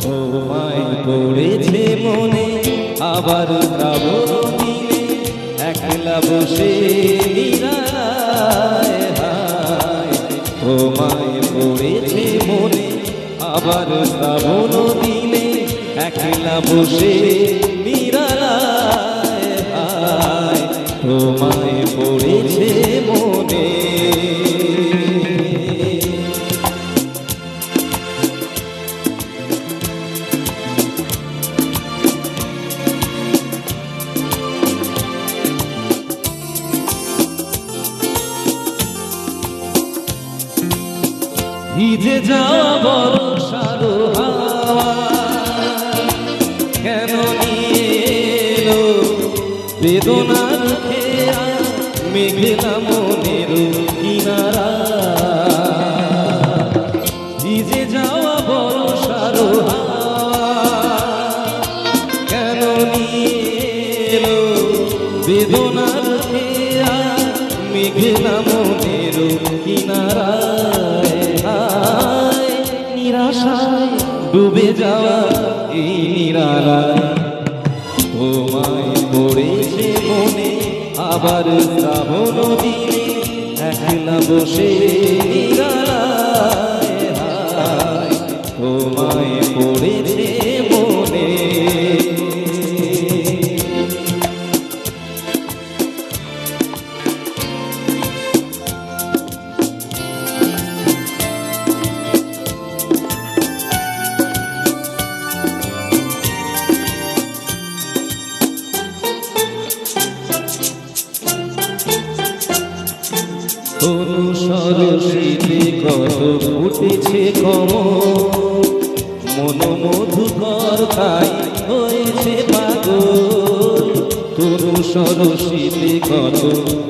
তোমায় পড়েছে মনে আবার শ্রাবণ দিনে একলা বসে নিরালায় হায়। তোমায় পড়েছে মনে আবার শ্রাবণ দিনে একলা বসে নিরালায় হায়। তোমায় পড়েছে মনে ভিজে যাওয়া বর্ষার হাওয়া কেন নিয়ে এলো বেদনার খেয়া মেঘলা মনের কিনারা। ভিজে যাওয়া বর্ষার হাওয়া কেন নিয়ে এলো বেদনার খেয়া মেঘলা মনের কিনারা। নিরাশায় ডুবে যাওয়া এই নিরালায় তোমায় পড়েছে মনে আবার শ্রাবণ দিনে একলা বসে নিরালায় হায়। তোমায় পড়েছে মনে তনু সরস্বতী কত ফুটেছে কমল মন মধুকর তাই হয়েছে পাগল। তনু সরস্বতী কত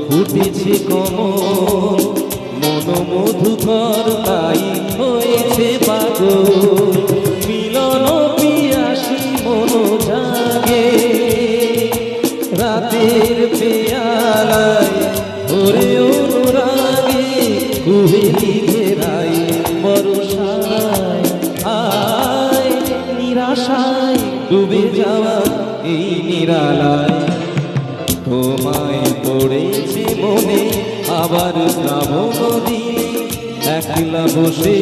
ফুটেছে কমল মন মধুকর তাই হয়েছে পাগল। মিলন পিয়াসী মন জাগে রাতের পেয়ালায় ওরে অনুরাগে কুহেলি ঘেরাই বর্ষায় আয়। নিরাশায় ডুবে যাওয়া এই নিরালায় তোমায় পড়েছে মনে আবার শ্রাবণ দিনে একলা বসে